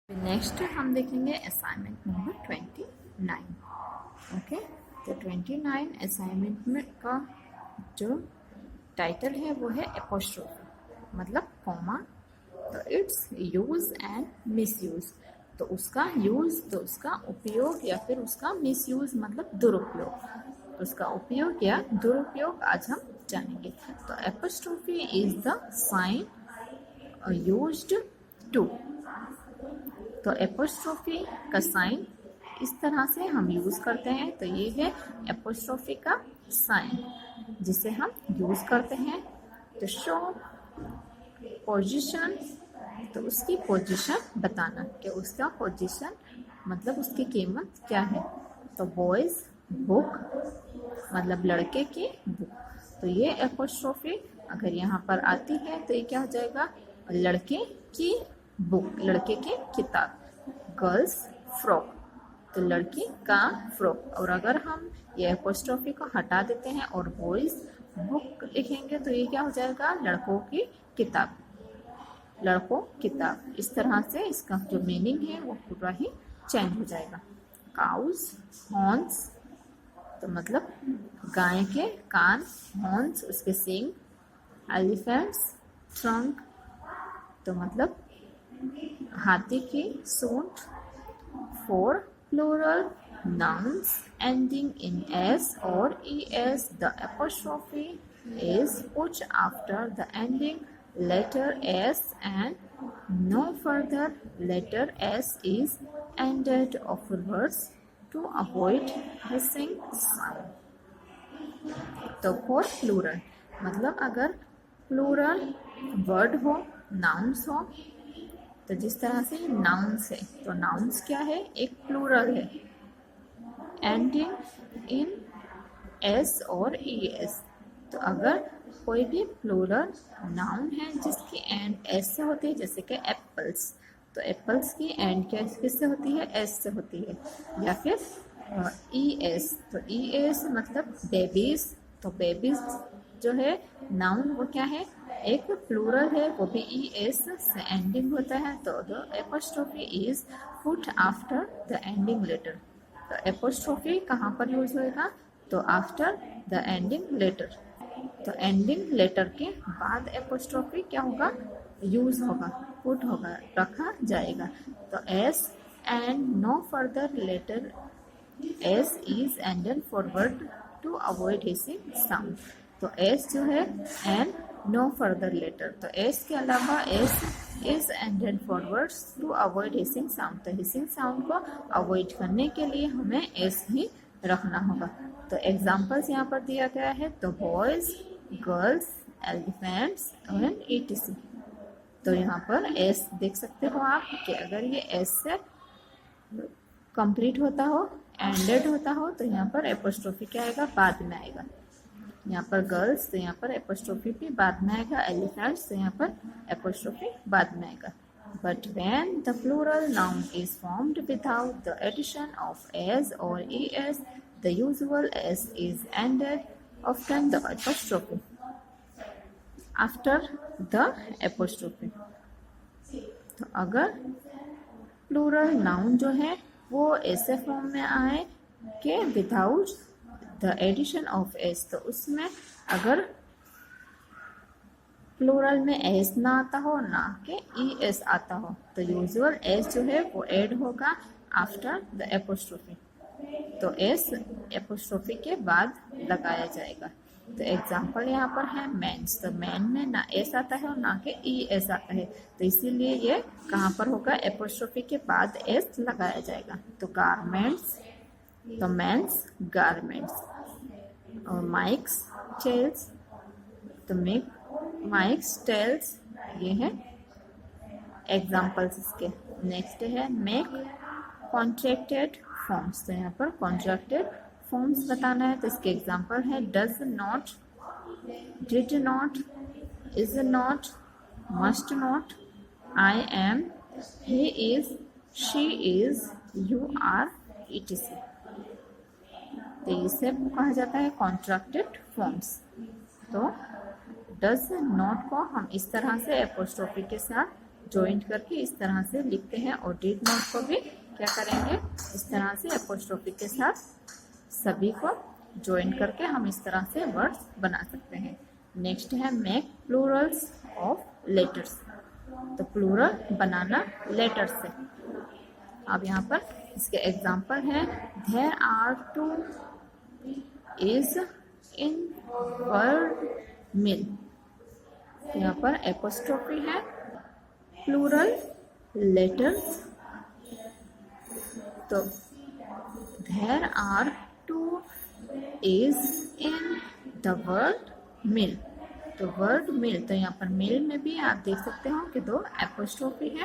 Next हम देखेंगे assignment number 29। Okay, तो 29 असाइनमेंट में का जो टाइटल है वो है एपोस्ट्रोफी, मतलब कॉमा। तो इट्स यूज एंड मिसयूज। तो उसका यूज, तो उसका उपयोग, या फिर उसका मिसयूज मतलब दुरुपयोग। उसका उपयोग या दुरुपयोग आज हम जानेंगे। तो apostrophe is the sign used to. तो एपोस्ट्रोफी का साइन इस तरह से हम यूज करते हैं। तो ये है एपोस्ट्रोफी का साइन जिसे हम यूज करते हैं तो शो पोजीशन। तो उसकी पोजीशन बताना कि उसका पोजीशन मतलब उसकी कीमत क्या है। तो बॉयज बुक मतलब लड़के की बुक। तो ये एपोस्ट्रोफी अगर यहाँ पर आती है तो ये क्या हो जाएगा, लड़के की बुक, लड़के की किताब। गर्ल्स फ्रॉक, तो लड़की का फ्रॉक। और अगर हम ये एपोस्ट्रोफी को हटा देते हैं और बॉयज बुक लिखेंगे तो ये क्या हो जाएगा, लड़कों की किताब, लड़कों किताब। इस तरह से इसका जो मीनिंग है वो पूरा ही चेंज हो जाएगा। काउज हॉर्न्स, तो मतलब गाय के कान, हॉर्न्स उसके सींग। एलिफेंट्स ट्रंक, तो मतलब हाथी की सूंड। For plural nouns ending in s or es, the apostrophe is put after the ending letter s and no further letter s is ended afterwards to avoid hissing sound. तो for plural मतलब अगर plural word हो, nouns हो, तो जिस तरह से nouns है तो नाउन्स क्या है, एक प्लूरल है एंडिंग इन एस और ई एस। तो अगर कोई भी प्लूरल नाउन है जिसकी एंड एस से होती है, जैसे कि एप्पल्स, तो एप्पल्स की एंड क्या किससे होती है, एस से होती है। या फिर ई एस, तो ई एस मतलब बेबीज। तो बेबीज जो है नाउन वो क्या है, एक प्लूरल है, वो भी ई एस से एंडिंग होता है। तो the apostrophe is put after the ending letter. तो एपोस्ट्रोफी कहाँ पर यूज होएगा, तो आफ्टर द एंडिंग लेटर। तो एंडिंग लेटर के बाद एपोस्ट्रोफी क्या होगा, यूज होगा, पुट होगा, रखा जाएगा। तो S and no further letter S is ended forward to avoid hissing sound. तो एस जो है एंड नो फर्दर लेटर, तो एस के अलावा S is ended forwards to avoid hissing sound. तो हिसिंग साउंड को अवॉइड करने के लिए हमें एस ही रखना होगा। तो एग्जाम्पल्स यहाँ पर दिया गया है, तो boys, girls, elephants and etc. तो यहाँ पर एस देख सकते हो आप कि अगर ये एस से कंप्लीट होता हो, एंडेड होता हो, तो यहाँ पर एपोस्ट्रोफी क्या आएगा, बाद में आएगा। यहाँ पर गर्ल्स, तो यहाँ पर एपोस्ट्रोफी भी बाद में आएगा। एलिफेंट्स, तो यहाँ पर एपोस्ट्रोफी बाद में आएगा। But when the plural noun is formed without the addition of s or es, the usual s is ended often the apostrophe after the apostrophe. तो अगर प्लूरल नाउन जो है वो ऐसे फॉर्म में आए कि without the addition of S, तो उसमें अगर प्लूरल में एस ना आता हो, ना कि ई एस आता हो, तो यूजुअल एस जो है वो ऐड होगा आफ्टर द एपोस्ट्रोफी। तो एस एपोस्ट्रोफी के बाद लगाया जाएगा। तो एग्जाम्पल यहाँ पर है मेंस, तो मैन में ना एस आता है और ना कि ई एस आता है, तो इसीलिए ये कहाँ पर होगा, एपोस्ट्रोफी के बाद एस लगाया जाएगा। तो गारमेंट्स, तो मेंस गारमेंट्स। और माइक्स टेल्स, तो मेक माइक्स टेल्स, ये है एग्जाम्पल्स इसके। नेक्स्ट है मेक कॉन्ट्रैक्टेड फॉर्म्स, तो यहाँ पर कॉन्ट्रैक्टेड फॉर्म्स बताना है। तो इसके एग्जाम्पल है does not, did not, is not, must not, I am, he is, she is, you are, etc। तो इसे कहा जाता है कॉन्ट्रैक्टेड फॉर्म्स। तो डज नॉट को हम इस तरह से एपोस्ट्रोफी के साथ ज्वाइंट करके इस तरह से लिखते हैं और डिड नॉट को भी क्या करेंगे, इस तरह से एपोस्ट्रोफी के साथ सभी को ज्वाइंट करके हम इस तरह से वर्ड्स बना सकते हैं। नेक्स्ट है मेक प्लूरल्स ऑफ लेटर्स। तो प्लूरल बनाना लेटर से। अब यहाँ पर इसके एग्जाम्पल है, there are 2 i's in word mill. यहाँ पर एपोस्ट्रोफी है, प्लूरल लेटर्स। तो there are 2 i's in the word mill. तो वर्ड मिल, तो यहाँ पर मिल में भी आप देख सकते हो कि 2 एपोस्ट्रोफी है।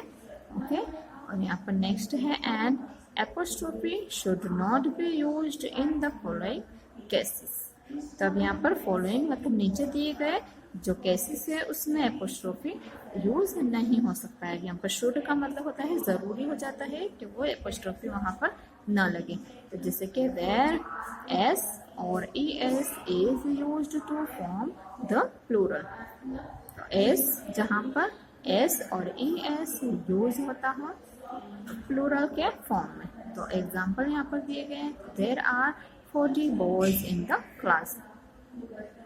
ओके, और यहाँ पर नेक्स्ट है and apostrophe should not be used in the following cases. तब यहाँ पर फॉलोइंग मतलब नीचे दिए गए जो केसेस है उसमें एपोस्ट्रोफी यूज नहीं हो सकता है। यहाँ पर शुड का मतलब होता है जरूरी हो जाता है कि वो एपोस्ट्रोफी वहाँ पर न लगे। तो जैसे कि वेयर एस और E S is used to form the plural. S जहाँ पर एस और ई एस यूज होता हो प्लूरल के फॉर्म में। तो एग्जाम्पल यहाँ पर दिए गए हैं, there are 40 boys in the class.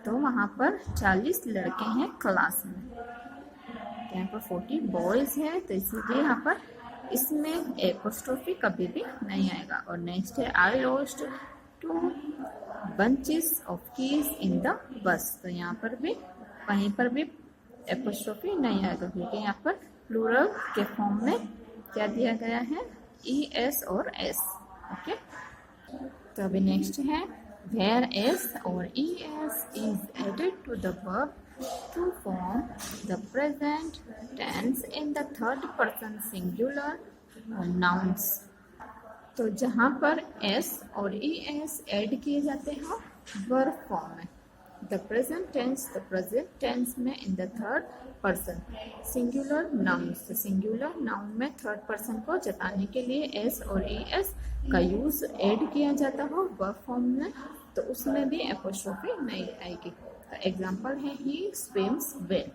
तो वहाँ पर 40 लड़के हैं क्लास में। तो यहाँ पर 40 बॉयज है, तो इसीलिए यहाँ पर इसमें एपोस्ट्रोफी कभी भी नहीं आएगा। और नेक्स्ट है I lost 2 bunches of keys in the bus. तो यहाँ पर भी कहीं पर भी एपोस्ट्रोफी नहीं आएगा क्योंकि यहाँ पर प्लूरल के फॉर्म में क्या दिया गया है, ई एस और एस। ओके, तो अभी नेक्स्ट है वेयर एस और E S is added to the verb to form the present tense in the third person singular nouns. तो जहाँ पर एस और ई एस ऐड किए जाते हैं वर्ब फॉर्म में, द प्रेजेंट टेंस में इन the third person singular nouns. Singular noun में थर्ड पर्सन को जताने के लिए एस और ई एस का यूज ऐड किया जाता हो वर्ब फॉर्म में, तो उसमें भी एपोस्ट्रोफी नहीं आएगी। तो एग्जांपल है ही स्विम्स वेल।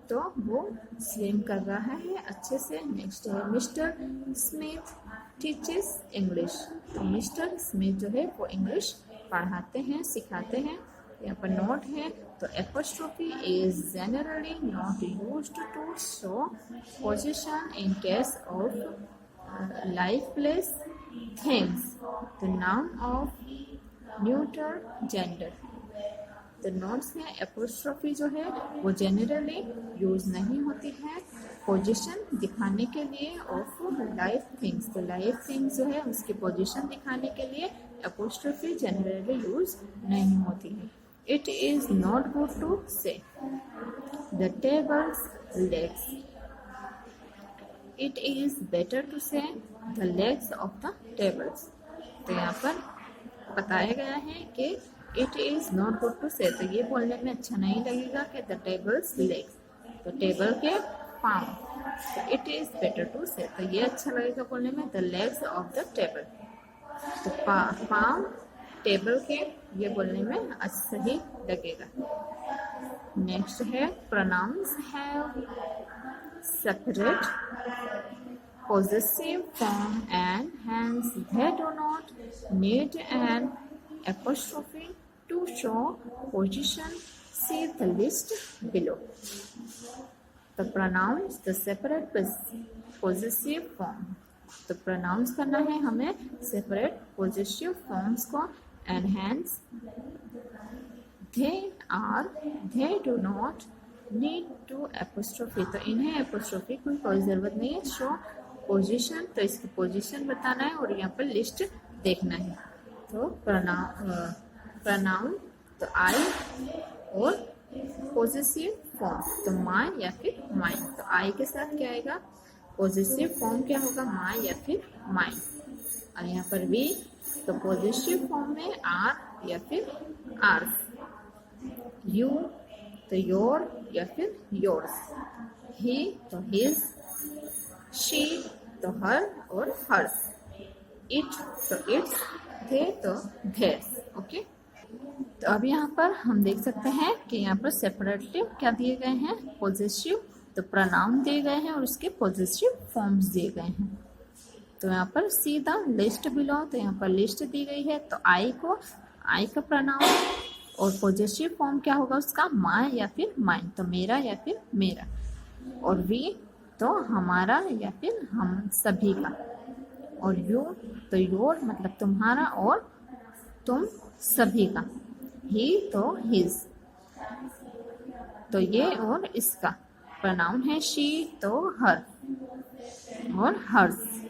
तो वो स्विम कर रहा है अच्छे से। नेक्स्ट है मिस्टर स्मिथ टीचेस इंग्लिश। तो मिस्टर स्मिथ जो है वो इंग्लिश पढ़ाते हैं, सिखाते हैं। यहाँ पर नोट है, तो apostrophe is generally not used to show position in case of life place things the noun of neuter gender. तो नोट्स में एपोस्ट्रोफी जो है वो जनरली यूज नहीं होती है पोजीशन दिखाने के लिए ऑफ लाइफ थिंग्स। तो लाइफ थिंग्स जो है उसकी पोजीशन दिखाने के लिए एपोस्ट्रोफी जनरली यूज नहीं होती है। It is not good to say the tables legs. It is better to say the legs of the tables. तो यहाँ पर बताया गया है कि it is not good to say, तो ये बोलने में अच्छा नहीं लगेगा कि द टेबल्स लेग्स, तो टेबल के पाँव। तो it is better to say, तो ये अच्छा लगेगा बोलने में the legs of the table. तो पाँव टेबल के, ये बोलने में सही लगेगा। नेक्स्ट है pronouns have separate possessive form and hence they do not need an apostrophe to show position. See the list below. The pronouns, the separate possessive form. तो pronouns करना है हमें separate possessive forms को and hence they do not need to apostrophe. तो इन्हें apostrophe की कोई ज़रूरत नहीं है। show पोजीशन, तो इसकी पोजीशन बताना है और यहाँ पर लिस्ट देखना है। तो प्रनाउन तो आई और पोजेसिव फॉर्म तो माय या फिर माइन। तो आई के साथ क्या आएगा, पोजेसिव फॉर्म क्या होगा, माय या फिर माइन। और यहाँ पर वी तो पोजेसिव फॉर्म में आर या फिर आर्स। यू तो योर या फिर योर्स। ही तो हिज, शी तो हर और हर्स। इट तो इट्स, थे तो थेर्स। ओके, तो अब यहाँ पर हम देख सकते हैं कि यहाँ पर सेपरेटली क्या दिए गए हैं, पोजेसिव। तो प्रोनाउन दिए गए हैं और उसके पॉजिटिव फॉर्म्स दिए गए हैं। तो यहाँ पर सीधा लिस्ट बिलो, तो यहाँ पर लिस्ट दी गई है। तो आई का प्रोनाउन और पॉजिटिव फॉर्म क्या होगा उसका, माय या फिर माइन, तो मेरा या फिर मेरा। और वी तो हमारा या फिर हम सभी का। और यू तो योर मतलब तुम्हारा और तुम सभी का। ही तो हिज, तो ये और इसका प्रोनाउन है। शी तो हर और हर्स।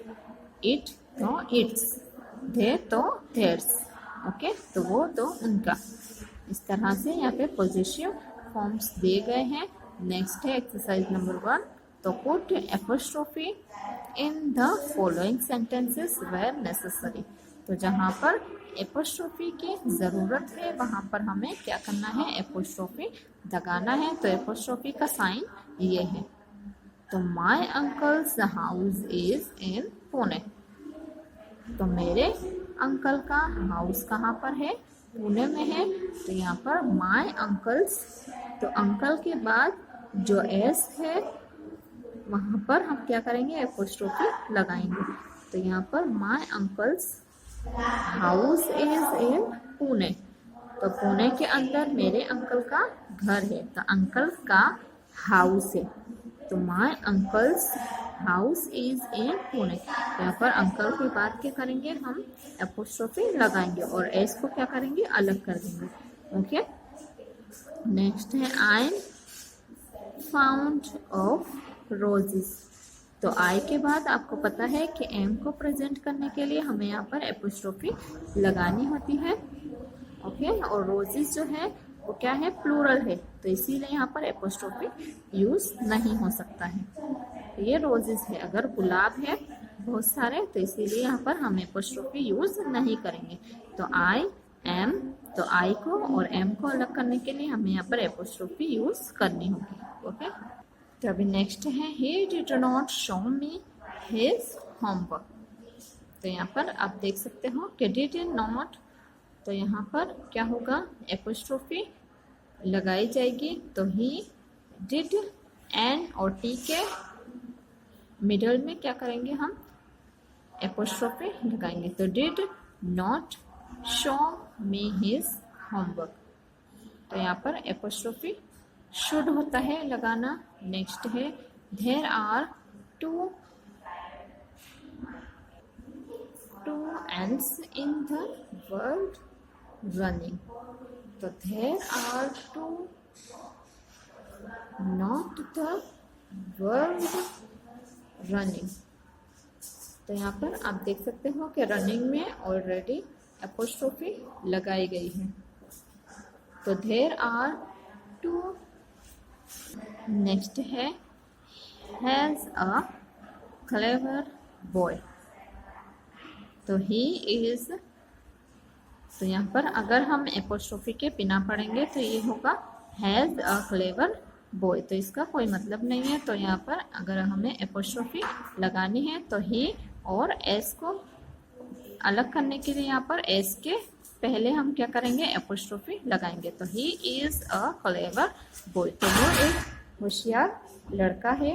इट तो इट्स, दे तो देयर्स। ओके, तो वो तो उनका। इस तरह से यहाँ पे पॉजिटिव फॉर्म्स दिए गए हैं। नेक्स्ट है एक्सरसाइज नंबर 1। तो put apostrophe in the following sentences where necessary. तो जहाँ पर एपोस्ट्रोफी की ज़रूरत है वहाँ पर हमें क्या करना है, एपोस्ट्रोफी लगाना है। तो एपोस्ट्रोफी का साइन ये है। तो my uncles house is in Pune. तो मेरे अंकल का हाउस कहाँ पर है, पुणे में है। तो यहाँ पर माय अंकल्स, तो अंकल के बाद जो एस है वहाँ पर हम क्या करेंगे, एपोस्ट्रोफी लगाएंगे। तो यहाँ पर my uncles house is in Pune. तो पुणे के अंदर मेरे अंकल का घर है, तो अंकल का हाउस है। तो my uncles house is in Pune. यहाँ पर अंकल के बाद क्या करेंगे, हम एपोस्ट्रोफी लगाएंगे और एस को क्या करेंगे, अलग कर देंगे। ओके, नेक्स्ट है आई फाउंड ऑफ रोजेस। तो आई के बाद आपको पता है कि एम को प्रेजेंट करने के लिए हमें यहाँ पर एपोस्ट्रोफी लगानी होती है। ओके, और रोजेस जो है वो क्या है, प्लूरल है, तो इसीलिए यहाँ पर एपोस्ट्रोफी यूज नहीं हो सकता है। तो ये रोजेस है। अगर गुलाब है बहुत सारे तो इसीलिए यहाँ पर हम एपोस्ट्रोफी यूज नहीं करेंगे। तो आई एम, तो आई को और एम को अलग करने के लिए हमें यहाँ पर एपोस्ट्रोफी यूज करनी होगी। ओके, तो अभी नेक्स्ट है he did not show me his homework. तो यहाँ पर आप देख सकते हो कि डिड नॉट, तो यहाँ पर क्या होगा, एपोस्ट्रोफी लगाई जाएगी। तो ही डिड एन और टी के मिडल में क्या करेंगे, हम एपोस्ट्रोफी लगाएंगे। तो did not show me his homework. तो यहाँ पर एपोस्ट्रोफी शुड होता है लगाना। नेक्स्ट है there are two n's in the world running. तो there are two, not the world running. तो यहाँ पर आप देख सकते हो कि रनिंग में ऑलरेडी एपोस्ट्रोफी लगाई गई है। तो देयर आर टू। नेक्स्ट है हैज अ क्लेवर बॉय। तो ही इज, तो यहाँ पर अगर हम एपोस्ट्रोफी के बिना पढ़ेंगे तो ये होगा हैज अ क्लेवर बॉय, तो इसका कोई मतलब नहीं है। तो यहाँ पर अगर हमें एपोस्ट्रोफी लगानी है तो ही और एस को अलग करने के लिए यहाँ पर एस के पहले हम क्या करेंगे, एपोस्ट्रोफी लगाएंगे। तो he is a clever boy, तो वो एक होशियार लड़का है।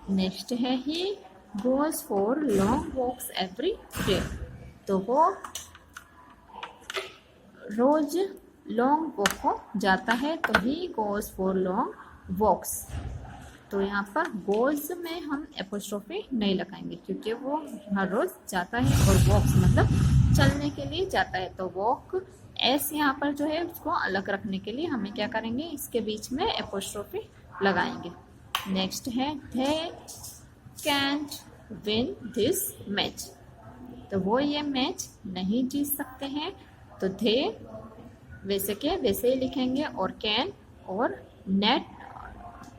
नेक्स्ट है he goes for long walks every day. तो वो रोज लॉन्ग वॉक को जाता है। तो he goes for long walks. तो यहाँ पर गोज में हम एपोस्ट्रोफी नहीं लगाएंगे क्योंकि वो हर रोज जाता है और वॉक्स मतलब चलने के लिए जाता है। तो वॉक एस यहाँ पर जो है उसको अलग रखने के लिए हमें क्या करेंगे, इसके बीच में एपोस्ट्रोफी लगाएंगे। नेक्स्ट है they can't win this match. तो वो ये मैच नहीं जीत सकते हैं। तो दे वैसे के वैसे ही लिखेंगे और कैन और नेट,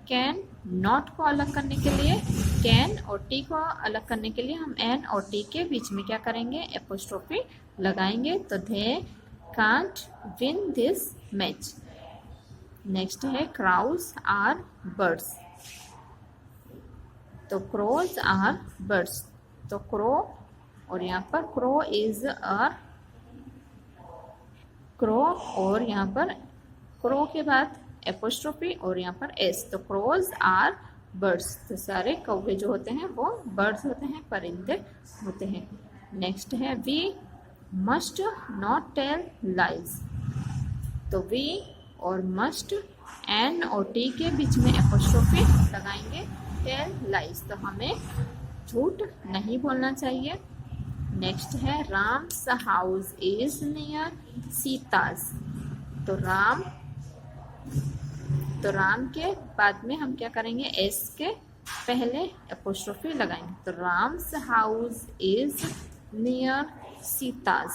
कैन नॉट को अलग करने के लिए, कैन और टी को अलग करने के लिए हम एन और टी के बीच में क्या करेंगे, एपोस्ट्रोफी लगाएंगे। तो they can't win this match. Next है क्राउज आर बर्ड्स। तो क्रोज आर बर्ड्स। तो क्रो और यहाँ पर क्रो इज अ क्रो और यहाँ पर क्रो के बाद एपोस्ट्रोफी और यहाँ पर एस। तो क्रोज आर बर्ड्स, तो सारे कौवे जो होते हैं वो बर्ड्स होते हैं, परिंदे होते हैं। नेक्स्ट है we must not tell lies. तो वी और मस्ट एन और टी के बीच में एपोस्ट्रोफी लगाएंगे, टेल लाइज, तो हमें झूठ नहीं बोलना चाहिए। नेक्स्ट है Ram's house is near Sita's. तो राम के बाद में हम क्या करेंगे, एस के पहले एपोस्ट्रोफी लगाएंगे। तो Ram's house is near Sita's.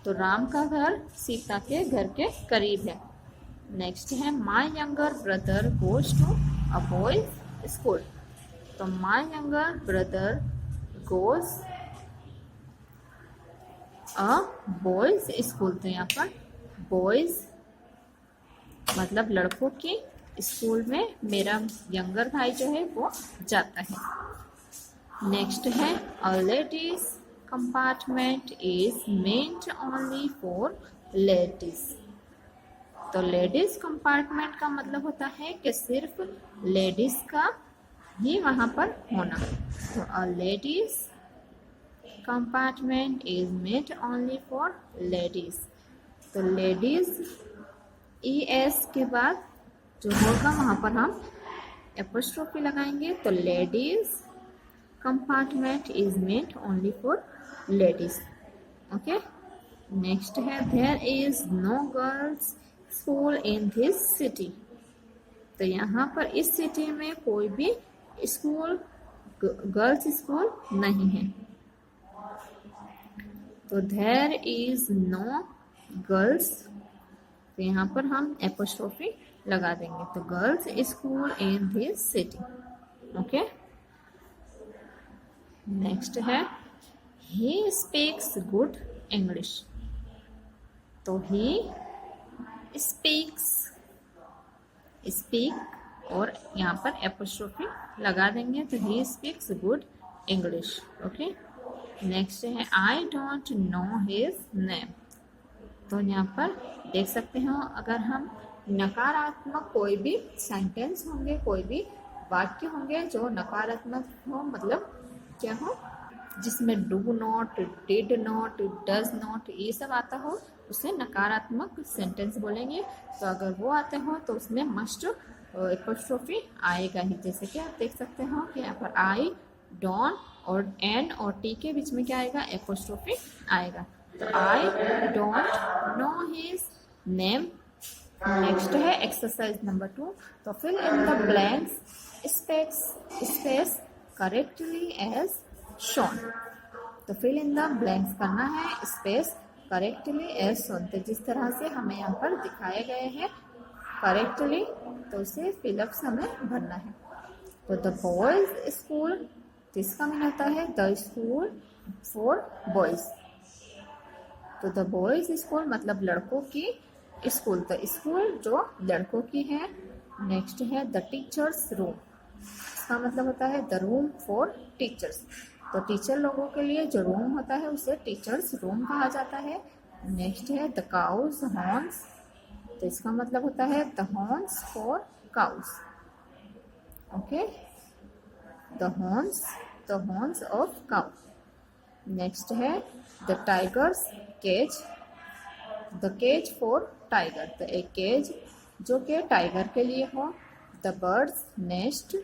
तो राम का घर सीता के घर के करीब है। नेक्स्ट है my younger brother goes to a boys school. तो my younger brother goes a boys school. तो यहाँ पर बॉयज मतलब लड़कों की स्कूल में मेरा यंगर भाई जो है वो जाता है। नेक्स्ट है a ladies compartment is meant only for ladies. तो लेडीज कंपार्टमेंट का मतलब होता है कि सिर्फ लेडीज का ही वहां पर होना। तो a ladies compartment is meant only for ladies. तो लेडीज ES के बाद जो होगा वहां पर हम एपोस्ट्रोफी लगाएंगे। तो ladies compartment is meant only for ladies. Okay. Next है there is no girls school in this city. तो यहाँ पर इस सिटी में कोई भी स्कूल गर्ल्स स्कूल नहीं है। तो देयर इज नो गर्ल्स, तो यहाँ पर हम एपोस्ट्रोफी लगा देंगे। तो girls school in this city. Okay. Next है ही स्पीक्स गुड इंग्लिश। तो ही स्पीक्स, स्पीक और यहाँ पर एपोस्ट्रोफी लगा देंगे। तो he speaks good English. Okay. Next है I don't know his name. तो यहाँ पर देख सकते हो, अगर हम नकारात्मक कोई भी सेंटेंस होंगे, कोई भी वाक्य होंगे जो नकारात्मक हो, मतलब क्या हो, जिसमें do not, did not, does not ये सब आता हो, उसे नकारात्मक सेंटेंस बोलेंगे। तो अगर वो आते हो तो उसमें मस्ट एपोस्ट्रोफी आएगा ही। जैसे कि आप देख सकते हो कि यहाँ पर आई, डोंट और एन और टी के बीच में क्या आएगा, एपोस्ट्रोफी आएगा। तो I don't know his name. Next है एक्सरसाइज नंबर 2। तो fill in the blanks space correctly as shown. तो फिल इन द ब्लैंक्स करना है, स्पेस करेक्टली एज शोन। तो जिस तरह से हमें यहाँ पर दिखाए गए हैं करेक्टली, तो उसे फिलअप्स हमें भरना है। तो द बॉयज स्कूल, तो इसका मीन होता है द स्कूल फॉर बॉयज। तो द बॉयज स्कूल मतलब लड़कों की स्कूल। तो स्कूल जो लड़कों की है। नेक्स्ट है द टीचर्स रूम, इसका मतलब होता है द रूम फॉर टीचर्स। तो टीचर लोगों के लिए जो रूम होता है उसे टीचर्स रूम कहा जाता है। नेक्स्ट है द काउज हॉर्न्स, तो इसका मतलब होता है the horns for cows. Okay. The horns of cow. Next है the tigers cage, the cage for tiger. तो एक केज जो कि टाइगर के लिए हो। द बर्ड्स नेस्ट,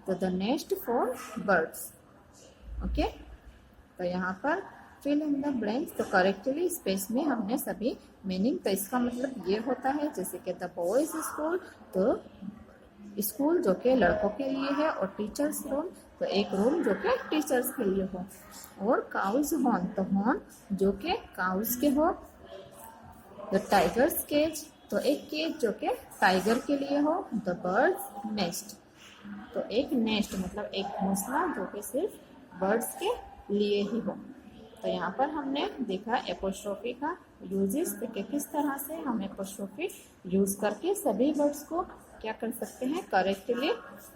तो the nest for birds. Okay. तो यहाँ पर फिल इन द ब्लैंक्स, तो करेक्टली स्पेस में हमने सभी मीनिंग। तो इसका मतलब ये होता है जैसे कि द बॉयज स्कूल, तो स्कूल जो कि लड़कों के लिए है, और टीचर्स रूम, तो एक रूम जो कि टीचर्स के लिए हो। और काउज हॉर्न, तो हॉर्न जो कि काउज के हो। द टाइगर्स केज, तो एक केज जो कि टाइगर के लिए हो। द बर्ड्स नेस्ट, तो एक नेस्ट मतलब एक घोंसला जो कि सिर्फ बर्ड्स के लिए ही हो। तो यहाँ पर हमने देखा एपोस्ट्रोफी का यूजेस, कि किस तरह से हम एपोस्ट्रोफी यूज करके सभी वर्ड्स को क्या कर सकते हैं, करेक्टली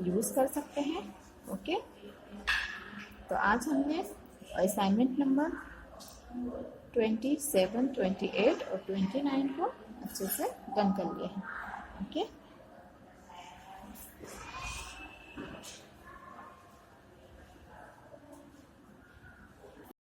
यूज कर सकते हैं। ओके। तो आज हमने असाइनमेंट नंबर 27, 28 और 29 को अच्छे से डन कर लिए हैं। ओके।